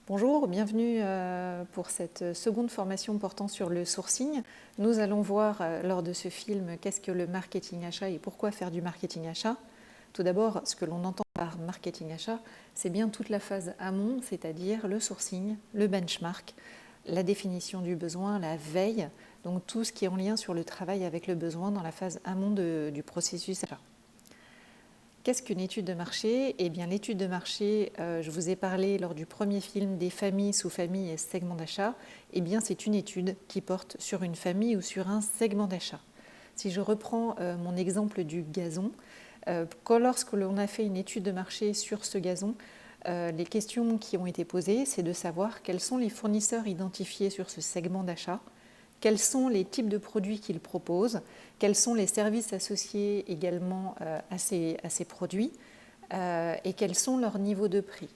Bonjour, bienvenue pour cette seconde formation portant sur le sourcing. Nous allons voir lors de ce film qu'est-ce que le marketing achat et pourquoi faire du marketing achat. Tout d'abord, ce que l'on entend par marketing achat, c'est bien toute la phase amont, c'est-à-dire le sourcing, le benchmark, la définition du besoin, la veille, donc tout ce qui est en lien sur le travail avec le besoin dans la phase amont du processus achat. Qu'est-ce qu'une étude de marché? Eh bien, l'étude de marché, je vous ai parlé lors du premier film des familles, sous-familles et segments d'achat. Eh bien, c'est une étude qui porte sur une famille ou sur un segment d'achat. Si je reprends mon exemple du gazon, lorsque l'on a fait une étude de marché sur ce gazon, les questions qui ont été posées, c'est de savoir quels sont les fournisseurs identifiés sur ce segment d'achat, quels sont les types de produits qu'ils proposent, quels sont les services associés également à ces produits et quels sont leurs niveaux de prix.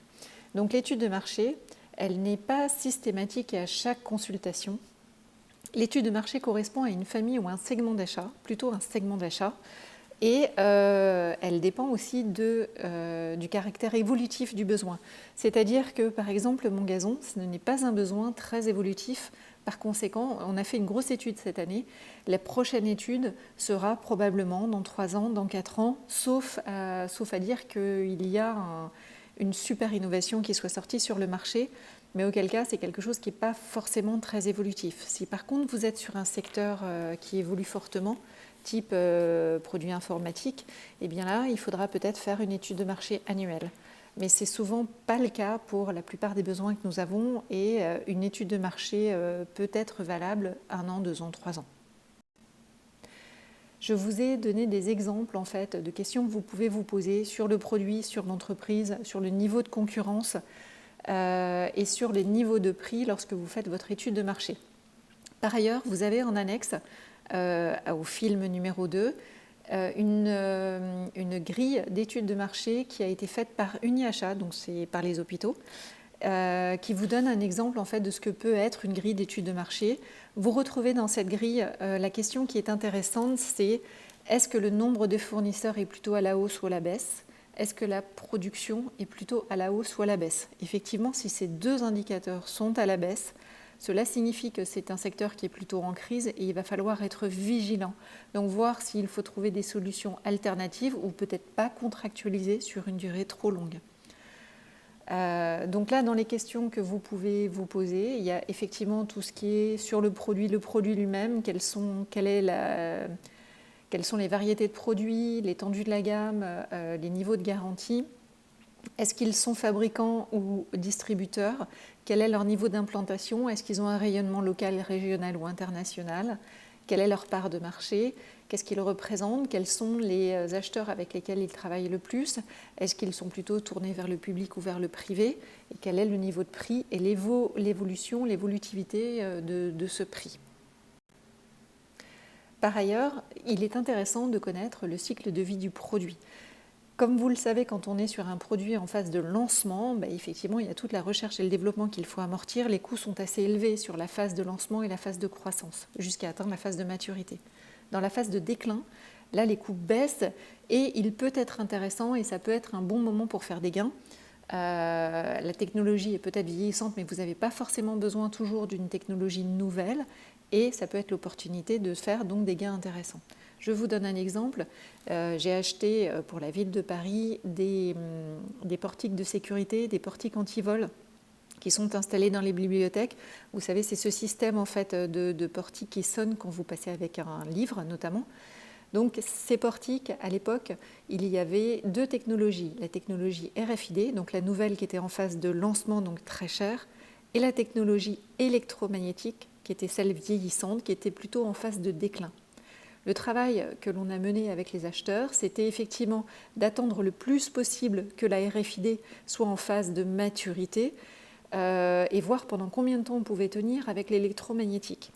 Donc l'étude de marché, elle n'est pas systématique à chaque consultation. L'étude de marché correspond à une famille ou un segment d'achat, plutôt un segment d'achat, et elle dépend aussi du caractère évolutif du besoin. C'est-à-dire que, par exemple, mon gazon, ce n'est pas un besoin très évolutif. Par conséquent, on a fait une grosse étude cette année. La prochaine étude sera probablement dans 3 ans, dans 4 ans, sauf à dire qu'il y a une super innovation qui soit sortie sur le marché, mais auquel cas c'est quelque chose qui n'est pas forcément très évolutif. Si par contre vous êtes sur un secteur qui évolue fortement, type produits informatiques, eh bien là, il faudra peut-être faire une étude de marché annuelle. Mais c'est souvent pas le cas pour la plupart des besoins que nous avons et une étude de marché peut être valable 1 an, 2 ans, 3 ans. Je vous ai donné des exemples en fait de questions que vous pouvez vous poser sur le produit, sur l'entreprise, sur le niveau de concurrence et sur les niveaux de prix lorsque vous faites votre étude de marché. Par ailleurs, vous avez en annexe au film numéro 2 une grille d'études de marché qui a été faite par UniAchat, donc c'est par les hôpitaux, qui vous donne un exemple en fait de ce que peut être une grille d'études de marché. Vous retrouvez dans cette grille la question qui est intéressante, c'est est-ce que le nombre de fournisseurs est plutôt à la hausse ou à la baisse? Est-ce que la production est plutôt à la hausse ou à la baisse? Effectivement, si ces deux indicateurs sont à la baisse, cela signifie que c'est un secteur qui est plutôt en crise et il va falloir être vigilant. Donc voir s'il faut trouver des solutions alternatives ou peut-être pas contractualiser sur une durée trop longue. Donc là, dans les questions que vous pouvez vous poser, il y a effectivement tout ce qui est sur le produit lui-même, quelles sont les variétés de produits, l'étendue de la gamme, les niveaux de garantie. Est-ce qu'ils sont fabricants ou distributeurs? Quel est leur niveau d'implantation? Est-ce qu'ils ont un rayonnement local, régional ou international? Quelle est leur part de marché? Qu'est-ce qu'ils représentent? Quels sont les acheteurs avec lesquels ils travaillent le plus? Est-ce qu'ils sont plutôt tournés vers le public ou vers le privé? Et quel est le niveau de prix et l'évolution, l'évolutivité de ce prix? Par ailleurs, il est intéressant de connaître le cycle de vie du produit. Comme vous le savez, quand on est sur un produit en phase de lancement, effectivement, il y a toute la recherche et le développement qu'il faut amortir. Les coûts sont assez élevés sur la phase de lancement et la phase de croissance, jusqu'à atteindre la phase de maturité. Dans la phase de déclin, là, les coûts baissent et il peut être intéressant et ça peut être un bon moment pour faire des gains. La technologie est peut-être vieillissante, mais vous n'avez pas forcément besoin toujours d'une technologie nouvelle et ça peut être l'opportunité de faire donc des gains intéressants. Je vous donne un exemple. J'ai acheté pour la ville de Paris des portiques de sécurité, des portiques anti-vol qui sont installés dans les bibliothèques. Vous savez, c'est ce système en fait de portiques qui sonnent quand vous passez avec un livre notamment. Donc ces portiques, à l'époque, il y avait 2 technologies. La technologie RFID, donc la nouvelle qui était en phase de lancement, donc très chère, et la technologie électromagnétique, qui était celle vieillissante, qui était plutôt en phase de déclin. Le travail que l'on a mené avec les acheteurs, c'était effectivement d'attendre le plus possible que la RFID soit en phase de maturité et voir pendant combien de temps on pouvait tenir avec l'électromagnétique.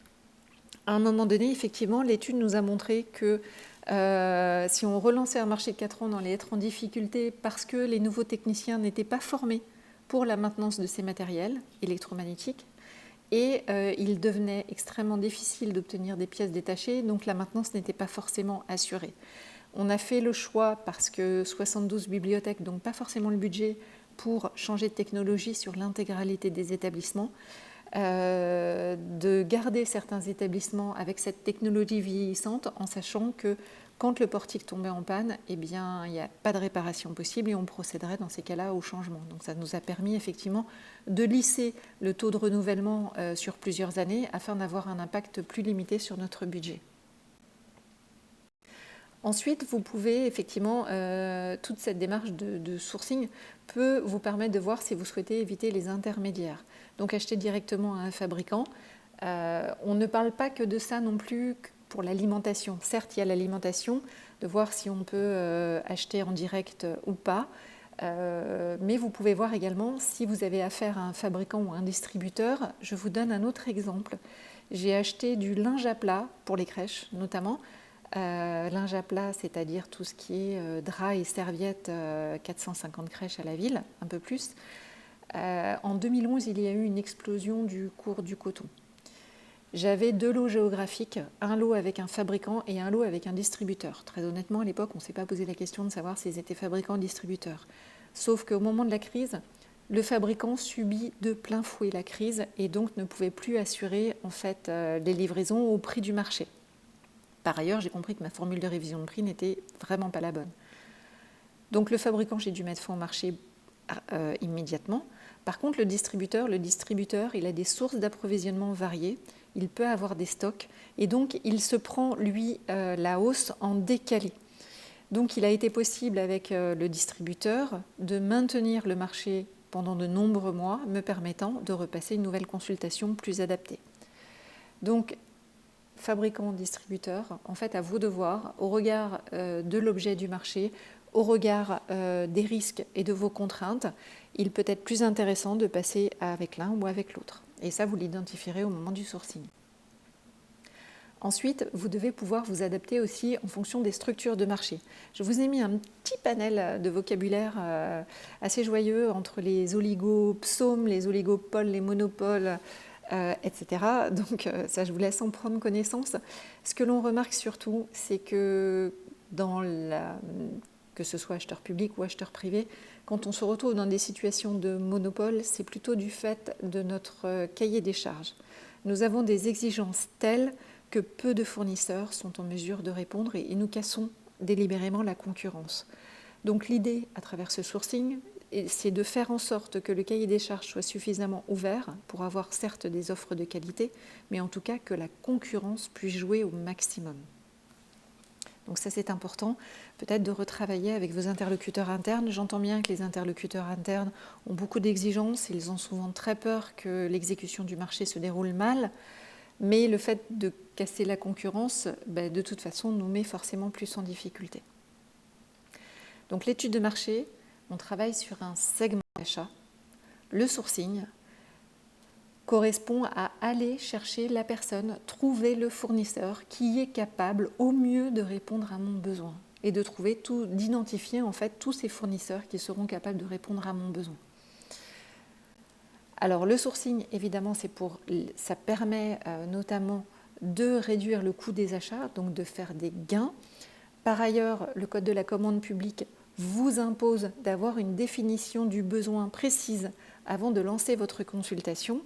À un moment donné, effectivement, l'étude nous a montré que si on relançait un marché de 4 ans, on allait être en difficulté parce que les nouveaux techniciens n'étaient pas formés pour la maintenance de ces matériels électromagnétiques. Et il devenait extrêmement difficile d'obtenir des pièces détachées, donc la maintenance n'était pas forcément assurée. On a fait le choix, parce que 72 bibliothèques, donc pas forcément le budget, pour changer de technologie sur l'intégralité des établissements, de garder certains établissements avec cette technologie vieillissante en sachant que quand le portique tombait en panne, eh bien, il n'y a pas de réparation possible et on procéderait dans ces cas-là au changement. Donc ça nous a permis effectivement de lisser le taux de renouvellement sur plusieurs années afin d'avoir un impact plus limité sur notre budget. Ensuite, vous pouvez effectivement, toute cette démarche de sourcing peut vous permettre de voir si vous souhaitez éviter les intermédiaires. Donc acheter directement à un fabricant. On ne parle pas que de ça non plus pour l'alimentation. Certes, il y a l'alimentation, de voir si on peut acheter en direct ou pas. Mais vous pouvez voir également si vous avez affaire à un fabricant ou un distributeur. Je vous donne un autre exemple. J'ai acheté du linge à plat pour les crèches notamment. Linge à plat, c'est-à-dire tout ce qui est draps et serviettes, 450 crèches à la ville, un peu plus. En 2011, il y a eu une explosion du cours du coton. J'avais 2 lots géographiques, un lot avec un fabricant et un lot avec un distributeur. Très honnêtement, à l'époque, on ne s'est pas posé la question de savoir s'ils étaient fabricants ou distributeurs. Sauf qu'au moment de la crise, le fabricant subit de plein fouet la crise et donc ne pouvait plus assurer en fait, les livraisons au prix du marché. Par ailleurs, j'ai compris que ma formule de révision de prix n'était vraiment pas la bonne. Donc le fabricant, j'ai dû mettre fin au marché immédiatement. Par contre, le distributeur, il a des sources d'approvisionnement variées. Il peut avoir des stocks et donc il se prend, lui, la hausse en décalé. Donc il a été possible avec le distributeur de maintenir le marché pendant de nombreux mois, me permettant de repasser une nouvelle consultation plus adaptée. Donc, fabricant, distributeur, en fait, à vous de voir, au regard de l'objet du marché, au regard des risques et de vos contraintes, il peut être plus intéressant de passer avec l'un ou avec l'autre. Et ça, vous l'identifierez au moment du sourcing. Ensuite, vous devez pouvoir vous adapter aussi en fonction des structures de marché. Je vous ai mis un petit panel de vocabulaire assez joyeux entre les oligopsaumes, les oligopoles, les monopoles, etc. Donc ça, je vous laisse en prendre connaissance. Ce que l'on remarque surtout, c'est que que ce soit acheteur public ou acheteur privé, quand on se retrouve dans des situations de monopole, c'est plutôt du fait de notre cahier des charges. Nous avons des exigences telles que peu de fournisseurs sont en mesure de répondre et nous cassons délibérément la concurrence. Donc l'idée, à travers ce sourcing, c'est de faire en sorte que le cahier des charges soit suffisamment ouvert pour avoir certes des offres de qualité, mais en tout cas que la concurrence puisse jouer au maximum. Donc ça, c'est important, peut-être de retravailler avec vos interlocuteurs internes. J'entends bien que les interlocuteurs internes ont beaucoup d'exigences, ils ont souvent très peur que l'exécution du marché se déroule mal, mais le fait de casser la concurrence, de toute façon, nous met forcément plus en difficulté. Donc l'étude de marché, on travaille sur un segment d'achat. Le sourcing correspond à aller chercher la personne, trouver le fournisseur qui est capable au mieux de répondre à mon besoin et de trouver d'identifier en fait tous ces fournisseurs qui seront capables de répondre à mon besoin. Alors le sourcing, évidemment, ça permet notamment de réduire le coût des achats, donc de faire des gains. Par ailleurs, le Code de la commande publique vous impose d'avoir une définition du besoin précise avant de lancer votre consultation.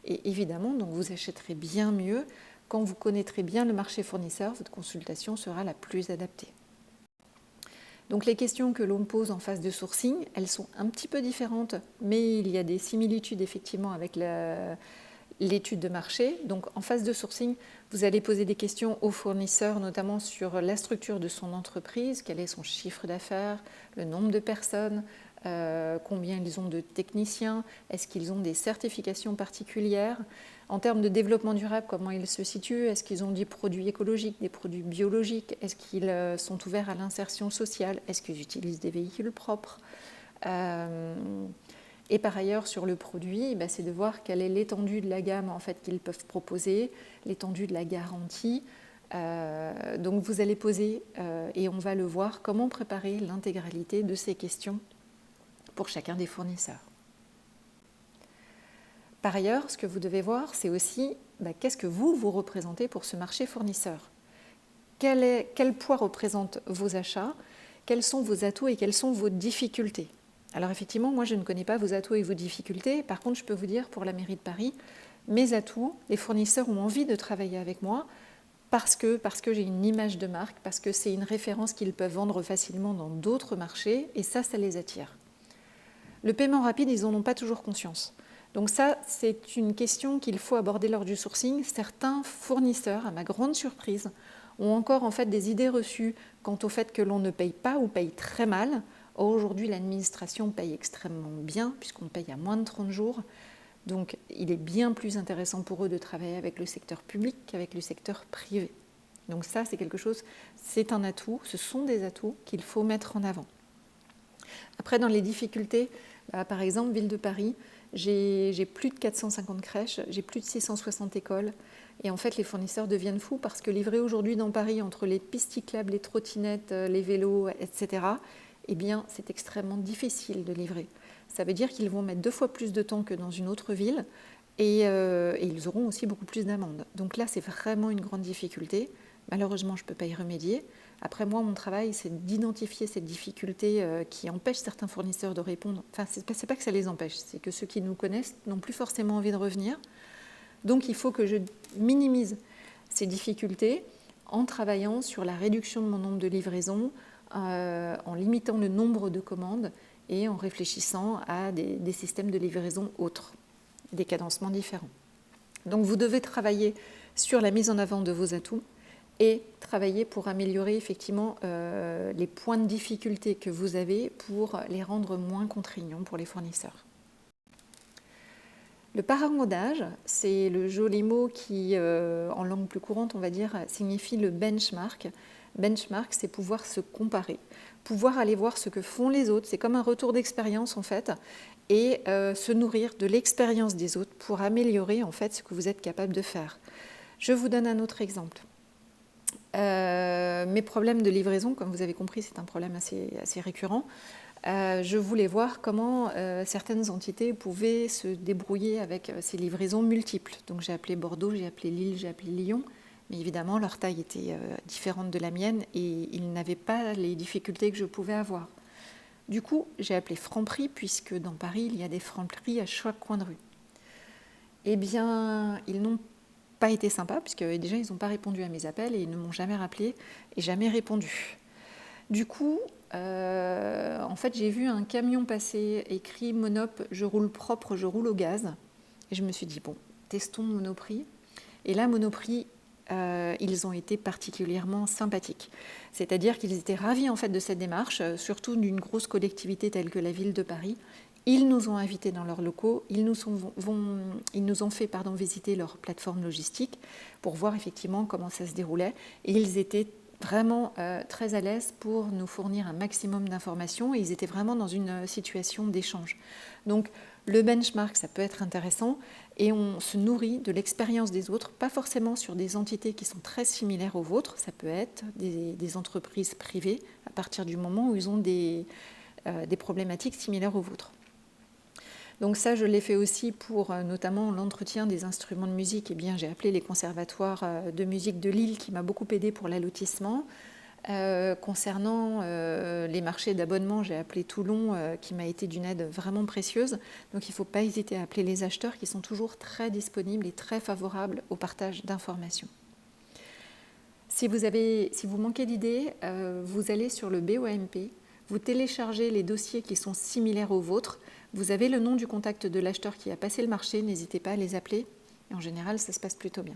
Et évidemment, donc vous achèterez bien mieux quand vous connaîtrez bien le marché fournisseur, votre consultation sera la plus adaptée. Donc les questions que l'on pose en phase de sourcing, elles sont un petit peu différentes, mais il y a des similitudes effectivement avec l'étude de marché. Donc en phase de sourcing, vous allez poser des questions aux fournisseurs, notamment sur la structure de son entreprise, quel est son chiffre d'affaires, le nombre de personnes, combien ils ont de techniciens, est-ce qu'ils ont des certifications particulières. En termes de développement durable, comment ils se situent, est-ce qu'ils ont des produits écologiques, des produits biologiques, est-ce qu'ils sont ouverts à l'insertion sociale, est-ce qu'ils utilisent des véhicules propres. Et par ailleurs, sur le produit, c'est de voir quelle est l'étendue de la gamme en fait, qu'ils peuvent proposer, l'étendue de la garantie. Donc vous allez poser, et on va le voir, comment préparer l'intégralité de ces questions pour chacun des fournisseurs. Par ailleurs, ce que vous devez voir, c'est aussi qu'est-ce que vous représentez pour ce marché fournisseur. Quel poids représentent vos achats, quels sont vos atouts et quelles sont vos difficultés. Alors effectivement, moi je ne connais pas vos atouts et vos difficultés. Par contre, je peux vous dire pour la mairie de Paris, mes atouts, les fournisseurs ont envie de travailler avec moi parce que j'ai une image de marque, parce que c'est une référence qu'ils peuvent vendre facilement dans d'autres marchés et ça les attire. Le paiement rapide, ils n'en ont pas toujours conscience. Donc ça, c'est une question qu'il faut aborder lors du sourcing. Certains fournisseurs, à ma grande surprise, ont encore en fait des idées reçues quant au fait que l'on ne paye pas ou paye très mal. Or, aujourd'hui, l'administration paye extrêmement bien puisqu'on paye à moins de 30 jours. Donc, il est bien plus intéressant pour eux de travailler avec le secteur public qu'avec le secteur privé. Donc ça, c'est quelque chose, c'est un atout, ce sont des atouts qu'il faut mettre en avant. Après, dans les difficultés, par exemple, Ville de Paris, j'ai plus de 450 crèches, j'ai plus de 660 écoles. Et en fait, les fournisseurs deviennent fous parce que livrer aujourd'hui dans Paris, entre les pistes cyclables, les trottinettes, les vélos, etc., eh bien, c'est extrêmement difficile de livrer. Ça veut dire qu'ils vont mettre 2 fois plus de temps que dans une autre ville et ils auront aussi beaucoup plus d'amendes. Donc là, c'est vraiment une grande difficulté. Malheureusement, je ne peux pas y remédier. Après, moi, mon travail, c'est d'identifier cette difficulté qui empêche certains fournisseurs de répondre. Enfin, ce n'est pas que ça les empêche, c'est que ceux qui nous connaissent n'ont plus forcément envie de revenir. Donc, il faut que je minimise ces difficultés en travaillant sur la réduction de mon nombre de livraisons, en limitant le nombre de commandes et en réfléchissant à des systèmes de livraison autres, des cadencements différents. Donc, vous devez travailler sur la mise en avant de vos atouts et travailler pour améliorer effectivement les points de difficulté que vous avez pour les rendre moins contraignants pour les fournisseurs. Le paragodage, c'est le joli mot qui, en langue plus courante, on va dire, signifie le benchmark. Benchmark, c'est pouvoir se comparer, pouvoir aller voir ce que font les autres. C'est comme un retour d'expérience en fait, et se nourrir de l'expérience des autres pour améliorer en fait ce que vous êtes capable de faire. Je vous donne un autre exemple. Mes problèmes de livraison, comme vous avez compris, c'est un problème assez récurrent. Je voulais voir comment certaines entités pouvaient se débrouiller avec ces livraisons multiples. Donc j'ai appelé Bordeaux, j'ai appelé Lille, j'ai appelé Lyon. Mais évidemment, leur taille était différente de la mienne et ils n'avaient pas les difficultés que je pouvais avoir. Du coup, j'ai appelé Franprix, puisque dans Paris, il y a des Franprix à chaque coin de rue. Eh bien, ils n'ont pas été sympas, puisque déjà, ils n'ont pas répondu à mes appels et ils ne m'ont jamais rappelé et jamais répondu. Du coup, en fait, j'ai vu un camion passer écrit Monop, je roule propre, je roule au gaz. Et je me suis dit, bon, testons Monoprix. Et là, Monoprix, ils ont été particulièrement sympathiques. C'est-à-dire qu'ils étaient ravis en fait de cette démarche, surtout d'une grosse collectivité telle que la ville de Paris. Ils nous ont invités dans leurs locaux, ils nous ont fait visiter leur plateforme logistique pour voir effectivement comment ça se déroulait. Et ils étaient vraiment très à l'aise pour nous fournir un maximum d'informations et ils étaient vraiment dans une situation d'échange. Donc le benchmark, ça peut être intéressant et on se nourrit de l'expérience des autres, pas forcément sur des entités qui sont très similaires aux vôtres, ça peut être des entreprises privées à partir du moment où ils ont des problématiques similaires aux vôtres. Donc ça, je l'ai fait aussi pour notamment l'entretien des instruments de musique. Eh bien, j'ai appelé les conservatoires de musique de Lille qui m'a beaucoup aidé pour l'allotissement. Concernant les marchés d'abonnement, j'ai appelé Toulon qui m'a été d'une aide vraiment précieuse. Donc il ne faut pas hésiter à appeler les acheteurs qui sont toujours très disponibles et très favorables au partage d'informations. Si vous manquez d'idées, vous allez sur le BOMP, vous téléchargez les dossiers qui sont similaires aux vôtres. Vous avez le nom du contact de l'acheteur qui a passé le marché, n'hésitez pas à les appeler. Et en général, ça se passe plutôt bien.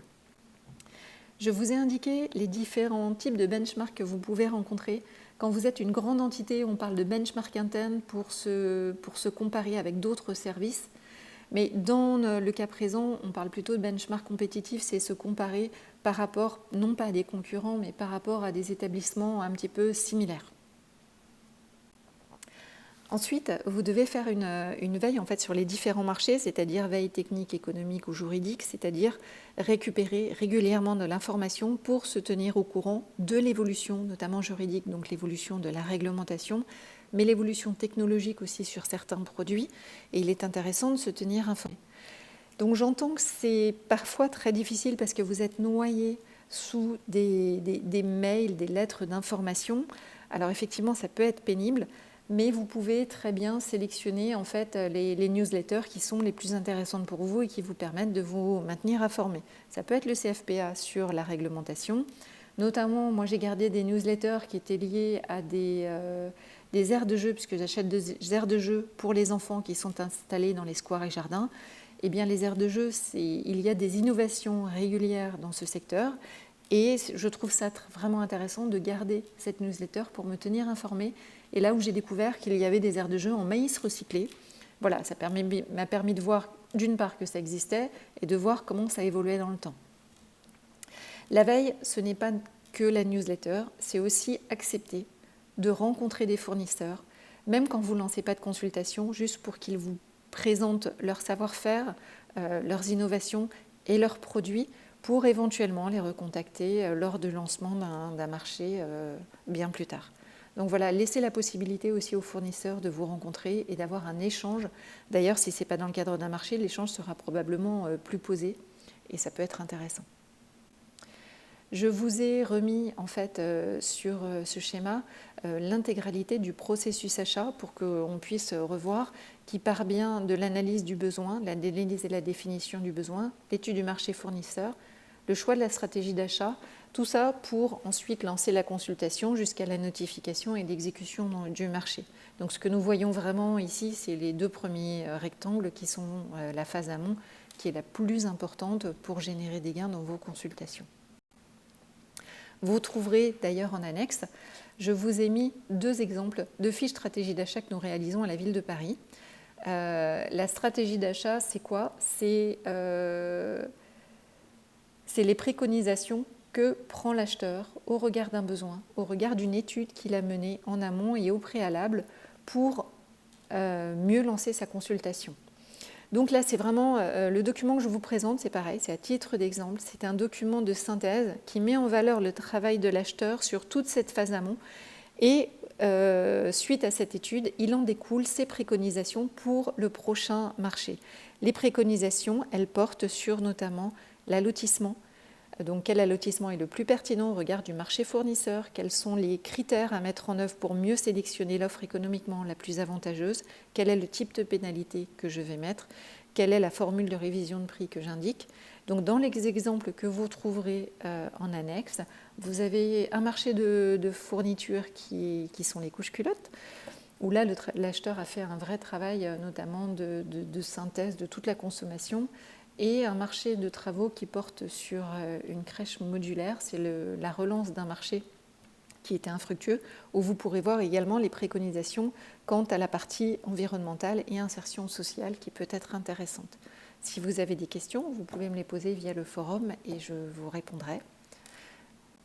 Je vous ai indiqué les différents types de benchmarks que vous pouvez rencontrer. Quand vous êtes une grande entité, on parle de benchmark interne pour se comparer avec d'autres services. Mais dans le cas présent, on parle plutôt de benchmark compétitif, c'est se comparer par rapport, non pas à des concurrents, mais par rapport à des établissements un petit peu similaires. Ensuite, vous devez faire une veille en fait, sur les différents marchés, c'est-à-dire veille technique, économique ou juridique, c'est-à-dire récupérer régulièrement de l'information pour se tenir au courant de l'évolution, notamment juridique, donc l'évolution de la réglementation, mais l'évolution technologique aussi sur certains produits, et il est intéressant de se tenir informé. Donc j'entends que c'est parfois très difficile parce que vous êtes noyé sous des mails, des lettres d'information. Alors effectivement, ça peut être pénible. mais vous pouvez très bien sélectionner en fait les newsletters qui sont les plus intéressantes pour vous et qui vous permettent de vous maintenir informé. Ça peut être le CFPA sur la réglementation. Notamment, moi j'ai gardé des newsletters qui étaient liés à des aires de jeu, puisque j'achète des aires de jeu pour les enfants qui sont installés dans les squares et jardins. Eh bien, les aires de jeu, il y a des innovations régulières dans ce secteur. Et je trouve ça vraiment intéressant de garder cette newsletter pour me tenir informée. Et là où j'ai découvert qu'il y avait des aires de jeu en maïs recyclé, voilà, ça m'a permis de voir d'une part que ça existait et de voir comment ça évoluait dans le temps. La veille, ce n'est pas que la newsletter, c'est aussi accepter de rencontrer des fournisseurs, même quand vous ne lancez pas de consultation, juste pour qu'ils vous présentent leur savoir-faire, leurs innovations et leurs produits, pour éventuellement les recontacter lors du lancement d'un marché bien plus tard. Donc voilà, laissez la possibilité aussi aux fournisseurs de vous rencontrer et d'avoir un échange. D'ailleurs, si ce n'est pas dans le cadre d'un marché, l'échange sera probablement plus posé et ça peut être intéressant. Je vous ai remis en fait sur ce schéma l'intégralité du processus achat pour qu'on puisse revoir, qui part bien de l'analyse du besoin, l'analyse et la définition du besoin, l'étude du marché fournisseur, le choix de la stratégie d'achat, tout ça pour ensuite lancer la consultation jusqu'à la notification et l'exécution du marché. Donc ce que nous voyons vraiment ici, c'est les deux premiers rectangles qui sont la phase amont, qui est la plus importante pour générer des gains dans vos consultations. Vous trouverez d'ailleurs en annexe, je vous ai mis 2 exemples de fiches stratégie d'achat que nous réalisons à la ville de Paris. La stratégie d'achat, c'est quoi ? C'est les préconisations que prend l'acheteur au regard d'un besoin, au regard d'une étude qu'il a menée en amont et au préalable pour mieux lancer sa consultation. Donc là, c'est vraiment le document que je vous présente, c'est pareil, c'est à titre d'exemple. C'est un document de synthèse qui met en valeur le travail de l'acheteur sur toute cette phase amont. Et suite à cette étude, il en découle ses préconisations pour le prochain marché. Les préconisations, elles portent sur notamment l'allotissement. Donc quel allotissement est le plus pertinent au regard du marché fournisseur? Quels sont les critères à mettre en œuvre pour mieux sélectionner l'offre économiquement la plus avantageuse? Quel est le type de pénalité que je vais mettre? Quelle est la formule de révision de prix que j'indique? Donc dans les exemples que vous trouverez en annexe, vous avez un marché de fournitures qui sont les couches culottes, où là l'acheteur a fait un vrai travail notamment de synthèse de toute la consommation, et un marché de travaux qui porte sur une crèche modulaire. C'est la relance d'un marché qui était infructueux, où vous pourrez voir également les préconisations quant à la partie environnementale et insertion sociale qui peut être intéressante. Si vous avez des questions, vous pouvez me les poser via le forum et je vous répondrai.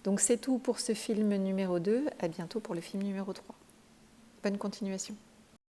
Donc c'est tout pour ce film numéro 2. À bientôt pour le film numéro 3. Bonne continuation.